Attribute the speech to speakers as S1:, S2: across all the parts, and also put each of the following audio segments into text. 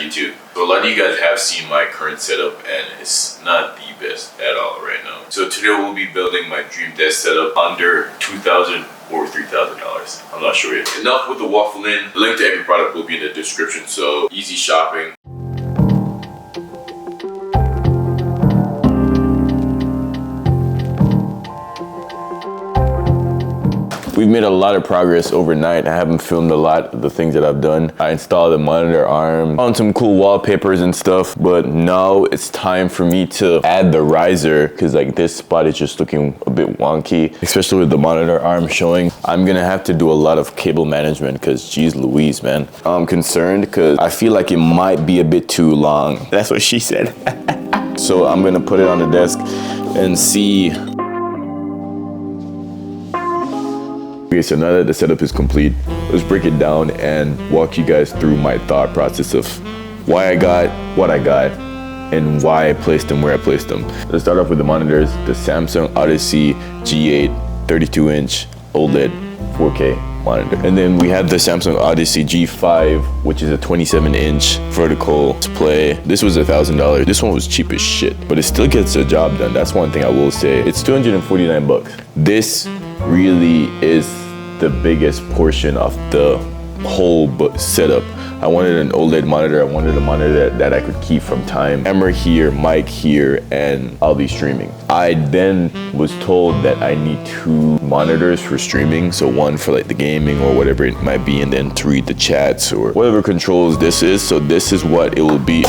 S1: YouTube. So a lot of you guys have seen my current setup and it's not the best at all right now. So today we'll be building my dream desk setup under $2,000 or $3,000. I'm not sure yet. Enough with the waffling. The link to every product will be in the description, so easy shopping. We've made a lot of progress overnight. I haven't filmed a lot of the things that I've done. I installed a monitor arm, found some cool wallpapers and stuff, but now it's time for me to add the riser because like this spot is just looking a bit wonky, especially with the monitor arm showing. I'm gonna have to do a lot of cable management because geez Louise, man. I'm concerned because I feel like it might be a bit too long. That's what she said. So I'm gonna put it on the desk and see. Okay, so now that the setup is complete, let's break it down and walk you guys through my thought process of why I got what I got and why I placed them where I placed them. Let's start off with the monitors. The Samsung Odyssey G5 32-inch OLED 4K monitor. And then we have the Samsung Odyssey G5, which is a 27-inch vertical display. This was $1,000. This one was cheap as shit, but it still gets the job done. That's one thing I will say. It's 249 bucks. This really is the biggest portion of the whole setup. I wanted an OLED monitor. I wanted a monitor that I could keep from time. Camera here, mic here, and I'll be streaming. I then was told that I need 2 monitors for streaming. So one for like the gaming or whatever it might be, and then to read the chats or whatever controls this is. So this is what it will be.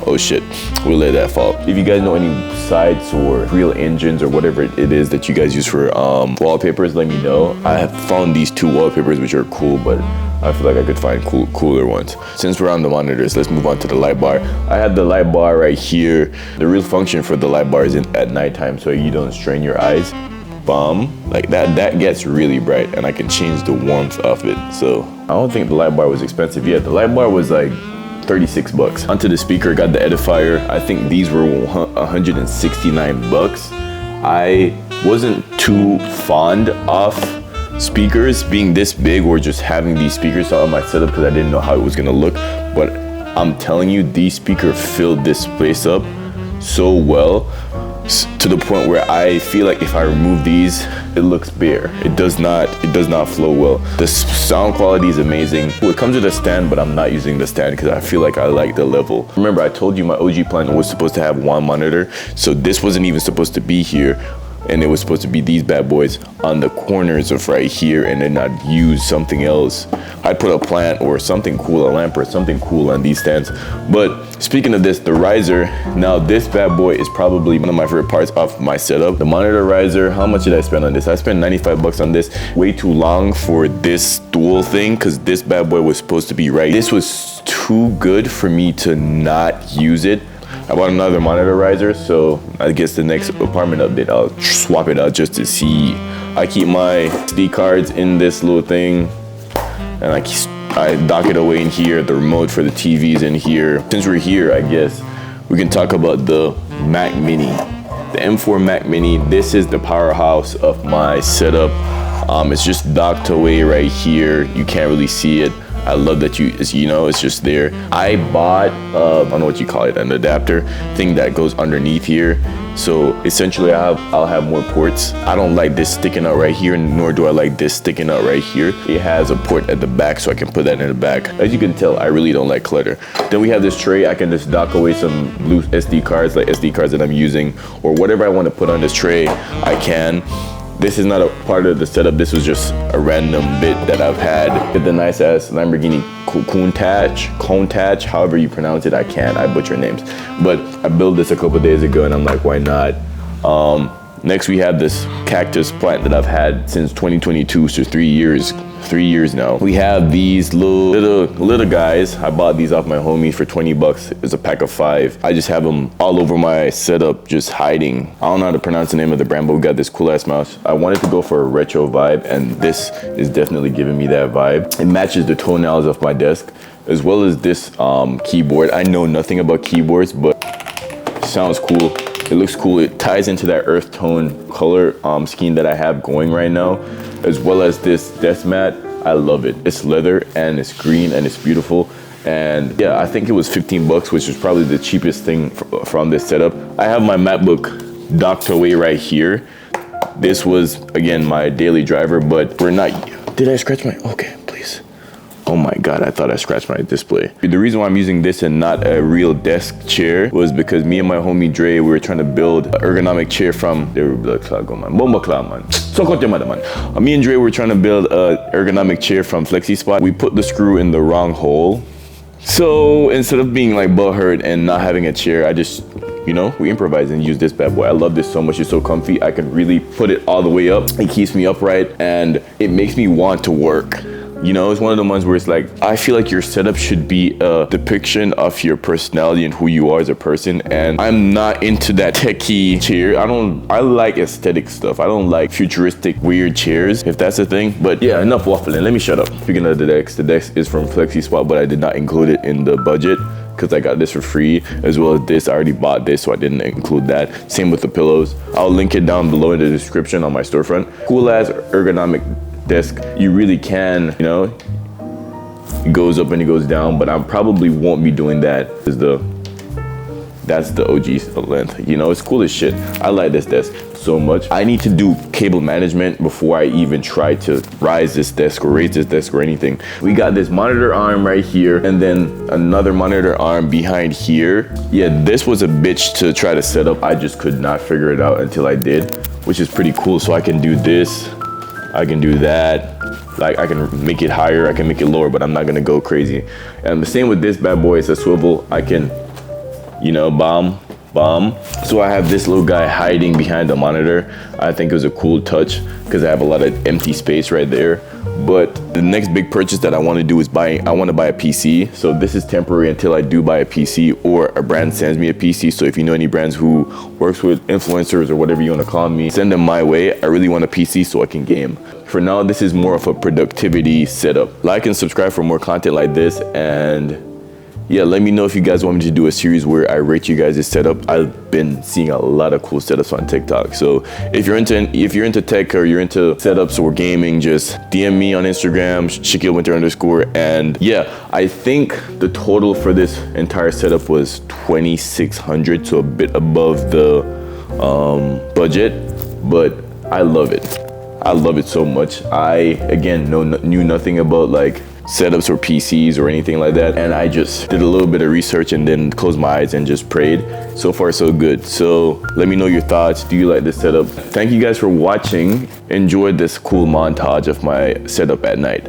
S1: Oh shit, we'll let that fall. If you guys know any sites or real engines or whatever it is that you guys use for wallpapers, let me know. I have found these 2 wallpapers which are cool, but I feel like I could find cooler ones. Since we're on the monitors, let's move on to the light bar. I have the light bar right here. The real function for the light bar is at nighttime so you don't strain your eyes. Bomb, like that gets really bright and I can change the warmth of it. So I don't think the light bar was expensive yet. The light bar was like 36 bucks. Onto the speaker, got the edifier. I think these were 169 bucks. I wasn't too fond of speakers being this big or just having these speakers on my setup because I didn't know how it was gonna look. But I'm telling you, these speakers filled this place up so well to the point where I feel like if I remove these, it looks bare. It does not flow well. The sound quality is amazing. It comes with a stand, but I'm not using the stand because I feel like I like the level. Remember, I told you my OG plan was supposed to have 1 monitor, so this wasn't even supposed to be here. And it was supposed to be these bad boys on the corners of right here, and then I'd use something else. I'd put a plant or something cool, a lamp or something cool on these stands. But speaking of this, the riser, now this bad boy is probably one of my favorite parts of my setup. The monitor riser, how much did I spend on this? I spent 95 bucks on this. Way too long for this dual thing because this bad boy was supposed to be right. This was too good for me to not use it. I bought another monitor riser, so I guess the next apartment update, I'll swap it out just to see. I keep my SD cards in this little thing, and I dock it away in here. The remote for the TV's in here. Since we're here, I guess we can talk about the Mac Mini. The M4 Mac Mini, this is the powerhouse of my setup. It's just docked away right here. You can't really see it. I love that it's just there. I bought, I don't know what you call it, an adapter thing that goes underneath here. So essentially I'll have more ports. I don't like this sticking out right here, nor do I like this sticking out right here. It has a port at the back, so I can put that in the back. As you can tell, I really don't like clutter. Then we have this tray. I can just dock away some loose SD cards, like SD cards that I'm using, or whatever I want to put on this tray, I can. This is not a part of the setup. This was just a random bit that I've had. Get the nice ass Lamborghini Countach, however you pronounce it. I butcher names. But I built this a couple days ago and I'm like, why not? Next we have this cactus plant that I've had since 2022, so 3 years now. We have these little guys. I bought these off my homie for 20 bucks. It's a pack of 5. I just have them all over my setup, just hiding. I don't know how to pronounce the name of the brand, but we got this cool ass mouse. I wanted to go for a retro vibe, and this is definitely giving me that vibe. It matches the toenails of my desk, as well as this keyboard. I know nothing about keyboards, but it sounds cool. It looks cool. It ties into that earth tone color scheme that I have going right now, as well as this desk mat. I love it. It's leather and it's green and it's beautiful. And yeah, I think it was 15 bucks, which was probably the cheapest thing from this setup. I have my MacBook docked away right here. This was, again, my daily driver, but we're not, did I scratch my, okay, please. Oh my God, I thought I scratched my display. The reason why I'm using this and not a real desk chair was because me and my homie Dre, we were trying to build an ergonomic chair from, me and Dre were trying to build an ergonomic chair from FlexiSpot. We put the screw in the wrong hole. So instead of being like butthurt and not having a chair, I just, you know, we improvise and use this bad boy. I love this so much. It's so comfy. I can really put it all the way up. It keeps me upright and it makes me want to work. You know, it's one of the ones where it's like, I feel like your setup should be a depiction of your personality and who you are as a person. And I'm not into that techie chair. I like aesthetic stuff. I don't like futuristic, weird chairs, if that's a thing. But yeah, enough waffling. Let me shut up. Speaking of the desk is from FlexiSpot, but I did not include it in the budget because I got this for free, as well as this. I already bought this, so I didn't include that. Same with the pillows. I'll link it down below in the description on my storefront. Cool ass ergonomic desk. You really can, you know, it goes up and it goes down, but I probably won't be doing that because that's the OG length. You know, it's cool as shit. I like this desk so much. I need to do cable management before I even try to raise this desk or anything. We got this monitor arm right here and then another monitor arm behind here. Yeah, this was a bitch to try to set up. I just could not figure it out until I did, which is pretty cool. So I can do this, I can do that. Like I can make it higher, I can make it lower, but I'm not gonna go crazy. And the same with this bad boy, it's a swivel. I can, you know, bomb. So I have this little guy hiding behind the monitor. I think it was a cool touch because I have a lot of empty space right there. But the next big purchase that I want to do is I want to buy a PC. So this is temporary until I do buy a PC or a brand sends me a PC. So if you know any brands who works with influencers or whatever you want to call me, send them my way. I really want a PC so I can game. For now, this is more of a productivity setup. Like and subscribe for more content like this. And yeah, let me know if you guys want me to do a series where I rate you guys' setup. I've been seeing a lot of cool setups on TikTok. So if you're into tech or you're into setups or gaming, just DM me on Instagram, ShaquilleWinter_. And yeah, I think the total for this entire setup was $2,600, so a bit above the budget, but I love it. I love it so much. I, again, knew nothing about like setups or PCs or anything like that, and I just did a little bit of research and then closed my eyes and just prayed. So far so good. So let me know your thoughts. Do you like this setup? Thank you guys for watching. Enjoy this cool montage of my setup at night.